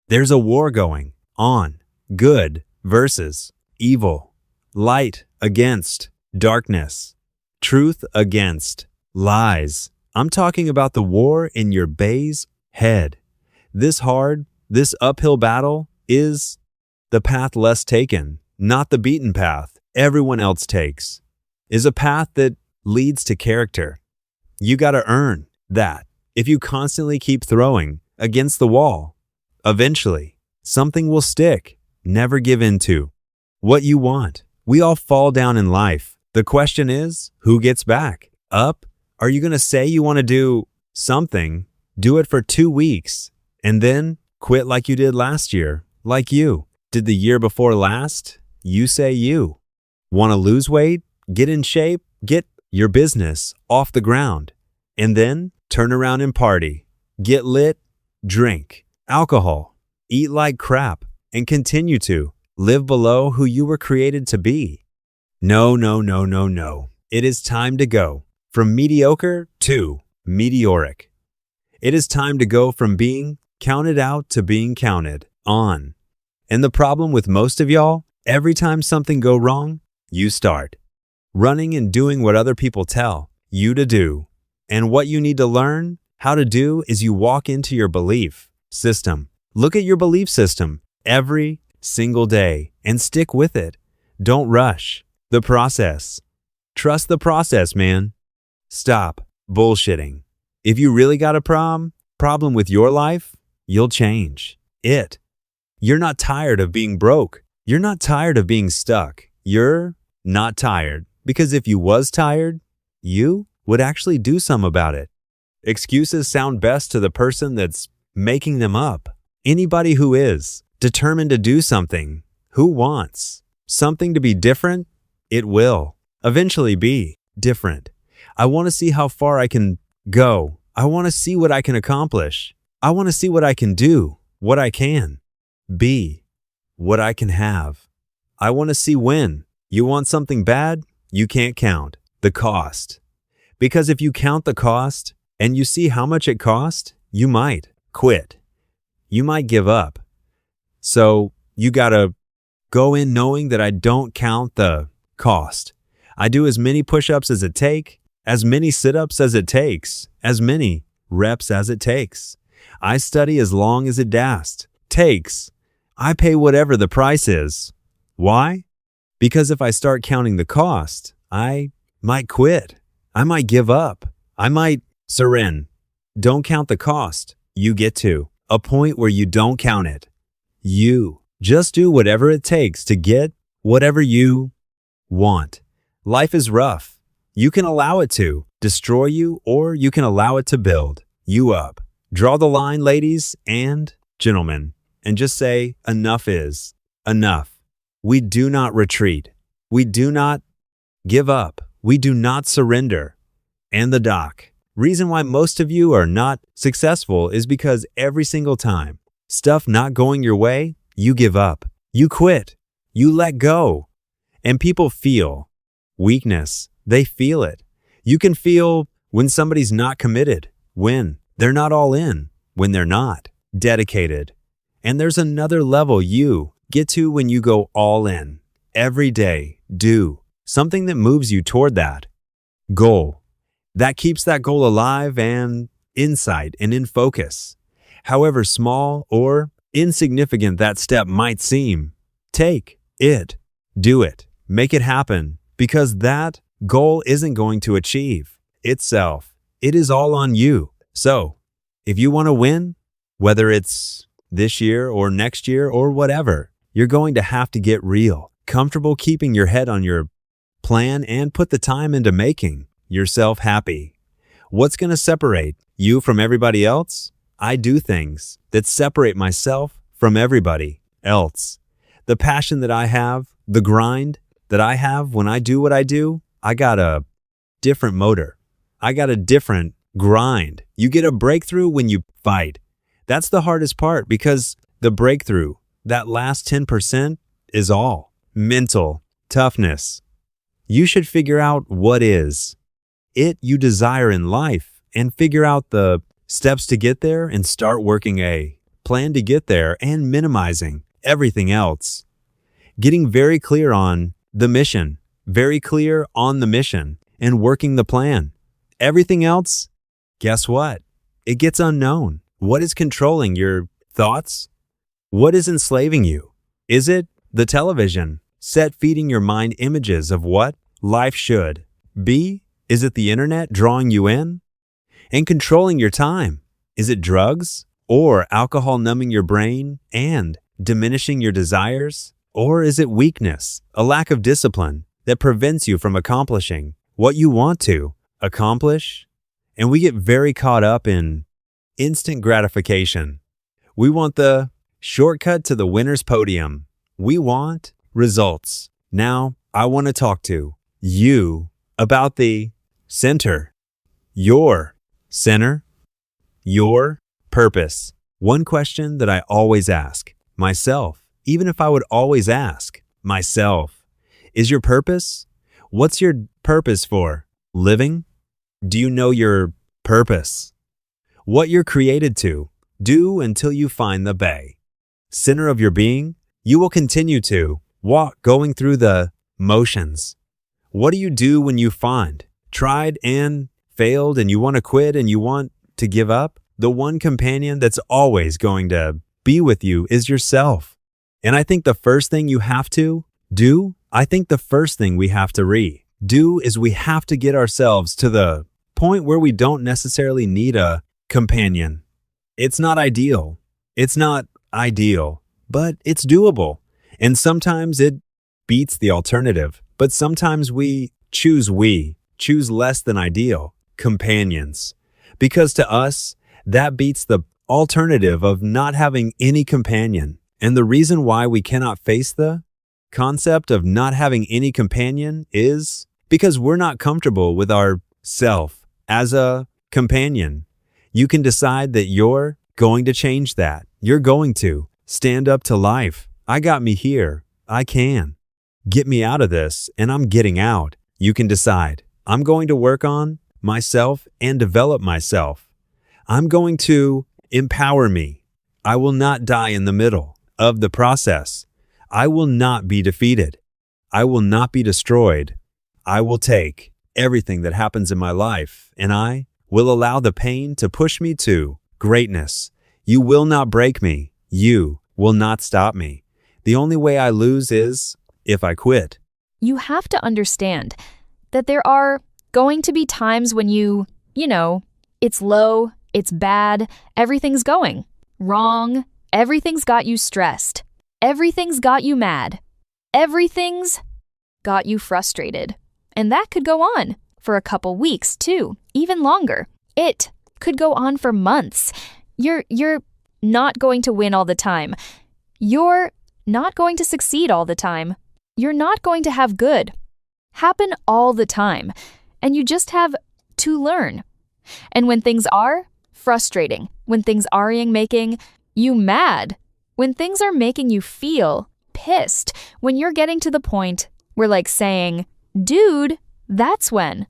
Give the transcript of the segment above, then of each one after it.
There's a war going on. Good versus evil. Light against darkness. Truth against lies. I'm talking about the war in your bay's head. This uphill battle is the path less taken, not the beaten path everyone else takes, is a path that leads to character. You got to earn that. If you constantly keep throwing against the wall, eventually something will stick. Never give in to what you want. We all fall down in life. The question is, who gets back up? Are you going to say you want to do something, do it for 2 weeks, and then quit like you did last year, like you did the year before last? You say you want to lose weight, get in shape, get your business off the ground, and then turn around and party, get lit, drink alcohol, eat like crap, and continue to live below who you were created to be. No, no, no, no, no. It is time to go from mediocre to meteoric. It is time to go from being counted out to being counted on. And the problem with most of y'all, every time something go wrong, you start running and doing what other people tell you to do. And what you need to learn how to do is you walk into your belief system. Look at your belief system every single day and stick with it. Don't rush the process. Trust the process, man. Stop bullshitting. If you really got a problem with your life, you'll change it. You're not tired of being broke. You're not tired of being stuck. You're not tired because if you was tired, you would actually do something about it. Excuses sound best to the person that's making them up. Anybody who is determined to do something, who wants something to be different, it will eventually be different. I want to see how far I can go. I want to see what I can accomplish. I want to see what I can do, what I can be, what I can have. I want to see when. You want something bad? You can't count the cost. Because if you count the cost and you see how much it cost, you might quit. You might give up. So you got to go in knowing that I don't count the cost. I do as many push-ups as it takes, as many sit-ups as it takes, as many reps as it takes. I study as long as it takes. I pay whatever the price is. Why? Because if I start counting the cost, I might quit. I might give up. I might surrender. Don't count the cost. You get to a point where you don't count it. You just do whatever it takes to get whatever you want. Life is rough. You can allow it to destroy you, or you can allow it to build you up. Draw the line, ladies and gentlemen, and just say, enough is enough. We do not retreat. We do not give up. We do not surrender. And the reason why most of you are not successful is because every single time stuff not going your way, you give up, you quit, you let go. And people feel weakness. They feel it. You can feel when somebody's not committed, when they're not all in, when they're not dedicated. And there's another level you get to when you go all in. Every day, do something that moves you toward that goal, that keeps that goal alive and in sight and in focus. However small or insignificant that step might seem, take it, do it, make it happen, because that goal isn't going to achieve itself. It is all on you. So if you want to win, whether it's this year or next year or whatever, you're going to have to get real, comfortable keeping your head on your plan and put the time into making yourself happy. What's going to separate you from everybody else? I do things that separate myself from everybody else. The passion that I have, the grind that I have when I do what I do, I got a different motor. I got a different grind. You get a breakthrough when you fight. That's the hardest part, because the breakthrough, that last 10%, is all mental toughness. You should figure out what is it you desire in life and figure out the steps to get there and start working a plan to get there and minimizing everything else. Getting very clear on the mission, and working the plan. Everything else, guess what? It gets unknown. What is controlling your thoughts? What is enslaving you? Is it the television set feeding your mind images of what life should be? Is it the internet drawing you in and controlling your time? Is it drugs or alcohol numbing your brain and diminishing your desires? Or is it weakness, a lack of discipline that prevents you from accomplishing what you want to accomplish? And we get very caught up in instant gratification. We want the shortcut to the winner's podium. We want results. Now, I want to talk to you about the center, your center, your purpose. One question that I always ask myself, even if I would always ask myself, is your purpose? What's your purpose for living? Do you know your purpose? What you're created to do until you find the bay. Center of your being, you will continue to walk going through the motions. What do you do when you find, tried and failed, and you want to quit and you want to give up? The one companion that's always going to be with you is yourself. And I think the first thing you have to do, we have to do is we have to get ourselves to the point where we don't necessarily need a companion. It's not ideal, but it's doable. And sometimes it beats the alternative, but sometimes we choose less than ideal companions. Because to us, that beats the alternative of not having any companion. And the reason why we cannot face the concept of not having any companion is because we're not comfortable with ourself as a companion. You can decide that you're going to change that. You're going to stand up to life. I got me here. I can. Get me out of this, and I'm getting out. You can decide. I'm going to work on myself and develop myself. I'm going to empower me. I will not die in the middle of the process. I will not be defeated. I will not be destroyed. I will take everything that happens in my life, and I will allow the pain to push me to greatness. You will not break me. You will not stop me. The only way I lose is if I quit. You have to understand that there are going to be times when it's low, it's bad, everything's going wrong, everything's got you stressed, everything's got you mad, everything's got you frustrated. And that could go on for a couple weeks too, even longer. It could go on for months. You're not going to win all the time. You're not going to succeed all the time. You're not going to have good happen all the time. And you just have to learn. And when things are frustrating, when things are making you mad, when things are making you feel pissed, when you're getting to the point where saying, dude, that's when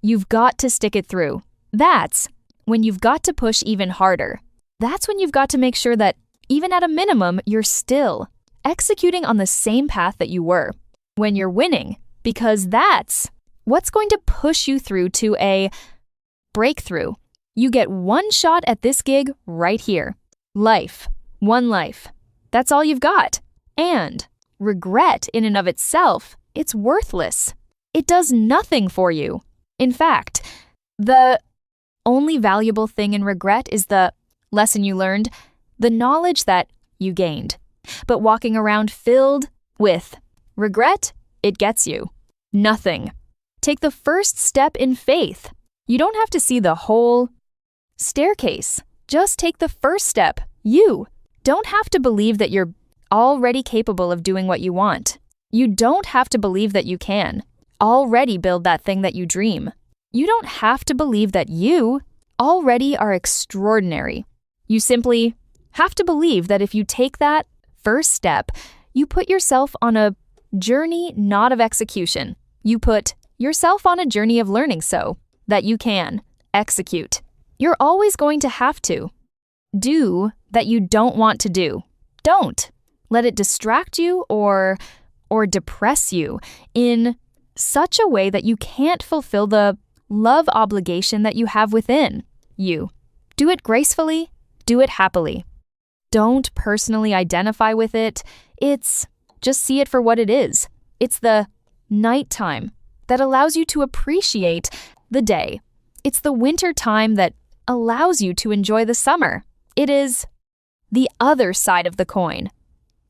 you've got to stick it through. That's when you've got to push even harder. That's when you've got to make sure that even at a minimum, you're still executing on the same path that you were when you're winning, because that's what's going to push you through to a breakthrough. You get one shot at this gig right here. One life. That's all you've got. And regret in and of itself, it's worthless. It does nothing for you. In fact, the only valuable thing in regret is the lesson you learned, the knowledge that you gained. But walking around filled with regret, it gets you nothing. Take the first step in faith. You don't have to see the whole staircase. Just take the first step. You don't have to believe that you're already capable of doing what you want. You don't have to believe that you can already build that thing that you dream. You don't have to believe that you already are extraordinary. You simply have to believe that if you take that first step, you put yourself on a journey not of execution. You put yourself on a journey of learning so that you can execute. You're always going to have to. do that you don't want to do. Don't let it distract you or depress you in such a way that you can't fulfill the love obligation that you have within you. Do it gracefully, do it happily. Don't personally identify with it. Just see it for what it is. It's the nighttime that allows you to appreciate the day. It's the winter time that allows you to enjoy the summer. It is the other side of the coin.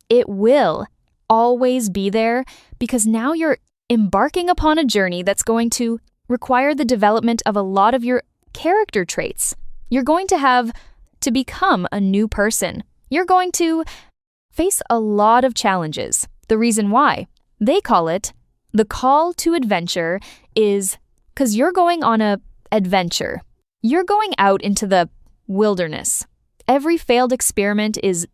It will always be there because now you're embarking upon a journey that's going to require the development of a lot of your character traits. You're going to have to become a new person. You're going to face a lot of challenges. The reason why they call it the call to adventure is because you're going on an adventure. You're going out into the wilderness. Every failed experiment is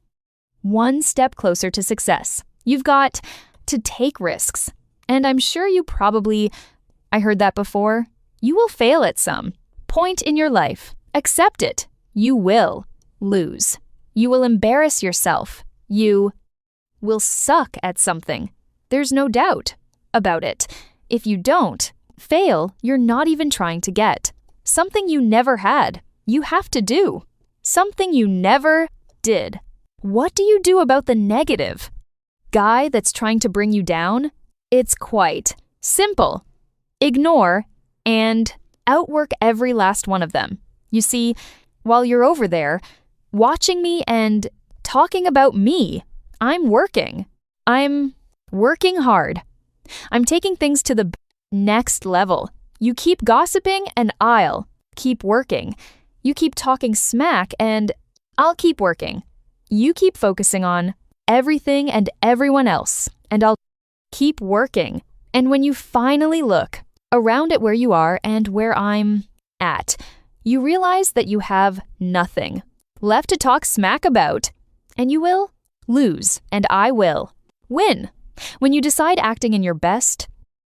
one step closer to success. You've got to take risks. And I'm sure I heard that before. You will fail at some point in your life. Accept it. You will lose. You will embarrass yourself. You will suck at something. There's no doubt about it. If you don't fail, you're not even trying to get. Something you never had, you have to do. Something you never did. What do you do about the negative guy that's trying to bring you down? It's quite simple. Ignore and outwork every last one of them. You see, while you're over there, watching me and talking about me, I'm working. I'm working hard. I'm taking things to the next level. You keep gossiping and I'll keep working. You keep talking smack and I'll keep working. You keep focusing on everything and everyone else, and I'll keep working. And when you finally look around at where you are and where I'm at, you realize that you have nothing left to talk smack about, and you will lose, and I will win. When you decide acting in your best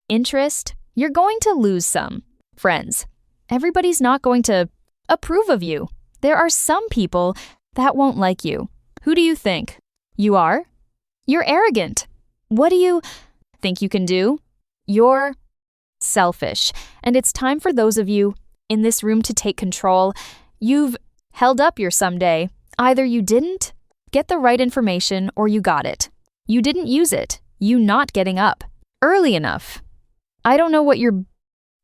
interest, you're going to lose some friends. Everybody's not going to approve of you. There are some people that won't like you. Who do you think you are? You're arrogant. What do you think you can do? You're selfish. And it's time for those of you in this room to take control. You've held up your someday. Either you didn't get the right information or you got it. You didn't use it. You not getting up early enough. I don't know what you're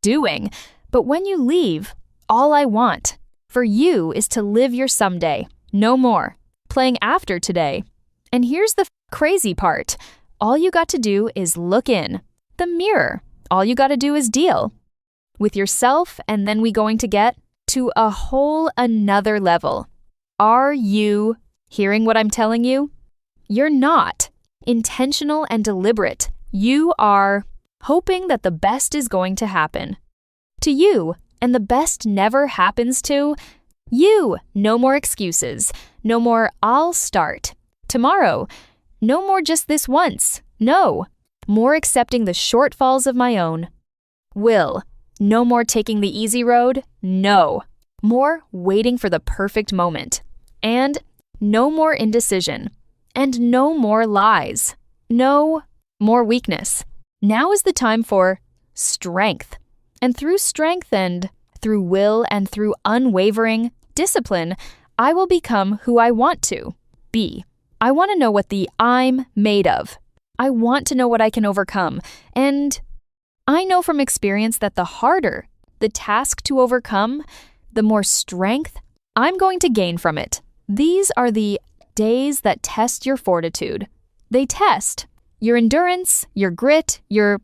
doing, but when you leave, all I want for you is to live your someday. No more playing after today. And here's the crazy part. All you got to do is look in the mirror. All you got to do is deal with yourself, and then we're going to get to a whole another level. Are you hearing what I'm telling you? You're not intentional and deliberate. You are hoping that the best is going to happen to you, and the best never happens to you. No more excuses. No more I'll start tomorrow. No more just this once. No. More accepting the shortfalls of my own will. No more taking the easy road. No. More waiting for the perfect moment. And no more indecision. And no more lies. No more weakness. Now is the time for strength. And through strength and through will and through unwavering discipline, I will become who I want to be. I want to know what the I'm made of. I want to know what I can overcome. And I know from experience that the harder the task to overcome, the more strength I'm going to gain from it. These are the days that test your fortitude. They test your endurance, your grit, your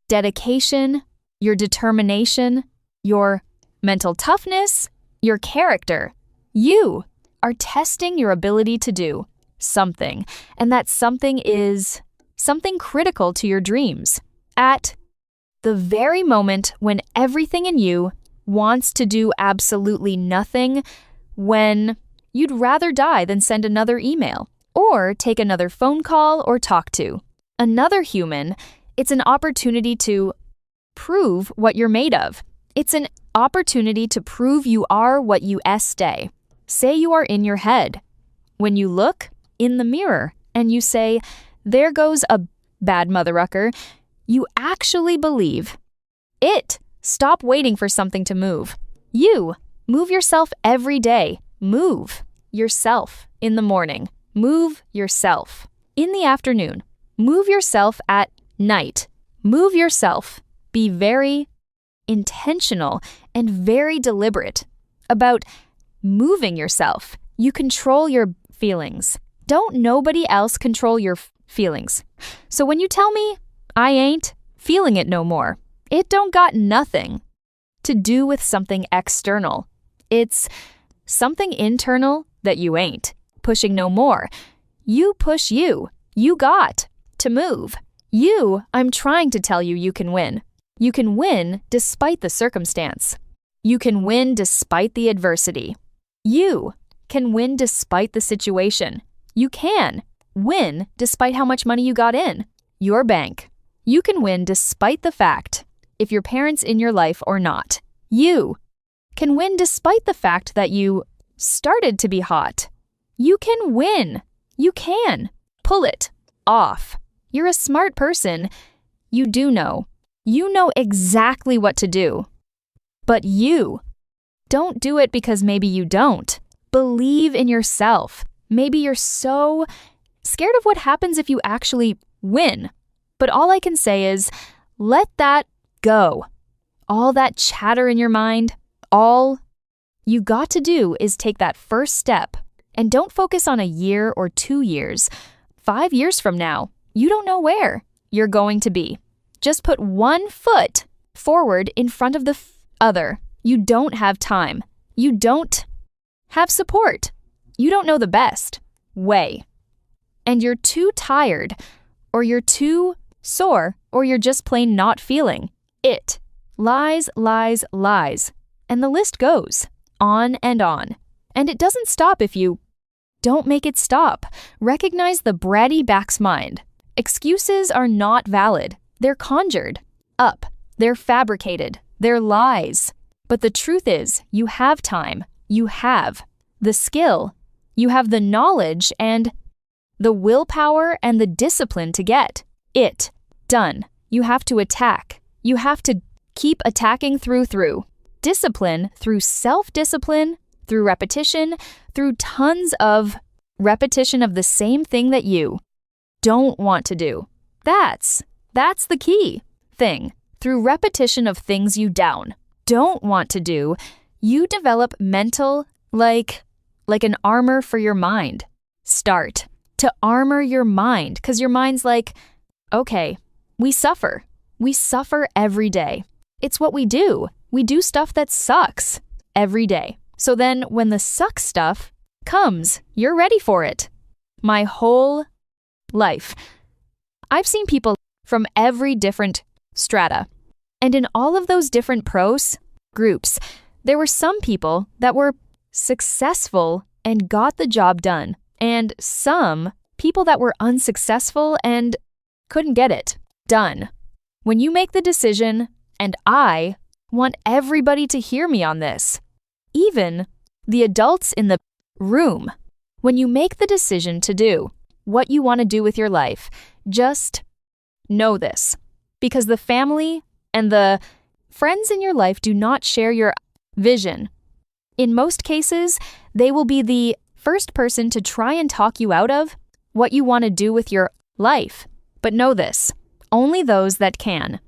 dedication, your determination, your mental toughness, your character. You are testing your ability to do something, and that something is something critical to your dreams. At the very moment when everything in you wants to do absolutely nothing, when you'd rather die than send another email, or take another phone call or talk to another human, it's an opportunity to prove what you're made of. It's an opportunity to prove you are what you stay. say you are in your head. When you look in the mirror and you say, there goes a bad motherrucker, you actually believe it. Stop waiting for something to move. You move yourself every day. Move yourself in the morning. Move yourself in the afternoon. Move yourself at night. Move yourself. Be very intentional and very deliberate about moving yourself. You control your feelings. Don't nobody else control your feelings. So when you tell me I ain't feeling it no more, it don't got nothing to do with something external. It's something internal that you ain't pushing no more. You push you. You got to move. I'm trying to tell you you can win. You can win despite the circumstance. You can win despite the adversity. You can win despite the situation. You can win despite how much money you got in your bank. You can win despite the fact if your parents in your life or not. You can win despite the fact that you started to be hot. You can win. You can pull it off. You're a smart person. You do know. You know exactly what to do. But you don't do it because maybe you don't. Believe in yourself. Maybe you're so scared of what happens if you actually win. But all I can say is, let that go. All that chatter in your mind, all you got to do is take that first step. And don't focus on a year or 2 years. 5 years from now, you don't know where you're going to be. Just put one foot forward in front of the other. You don't have time. You don't have support. You don't know the best way. And you're too tired, or you're too sore, or you're just plain not feeling it. Lies, lies, lies. And the list goes on and on. And it doesn't stop if you don't make it stop. Recognize the bratty back's mind. Excuses are not valid. They're conjured up. They're fabricated. They're lies. But the truth is, you have time. You have the skill. You have the knowledge and the willpower and the discipline to get it done. You have to attack. You have to keep attacking through. Discipline, through self-discipline, through repetition, through tons of repetition of the same thing that you don't want to do. That's the key thing. Through repetition of things you don't want to do, you develop mental, like an armor for your mind. Start to armor your mind, because your mind's like, okay, we suffer. We suffer every day. It's what we do. We do stuff that sucks every day. So then when the suck stuff comes, you're ready for it. My whole life, I've seen people from every different strata. And in all of those different pros groups, there were some people that were successful and got the job done, and some people that were unsuccessful and couldn't get it done. When you make the decision, and I want everybody to hear me on this, even the adults in the room, when you make the decision to do what you want to do with your life, just know this, because the family and the friends in your life do not share your vision. In most cases, they will be the first person to try and talk you out of what you want to do with your life. But know this, only those that can.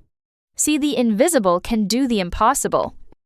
See, the invisible can do the impossible.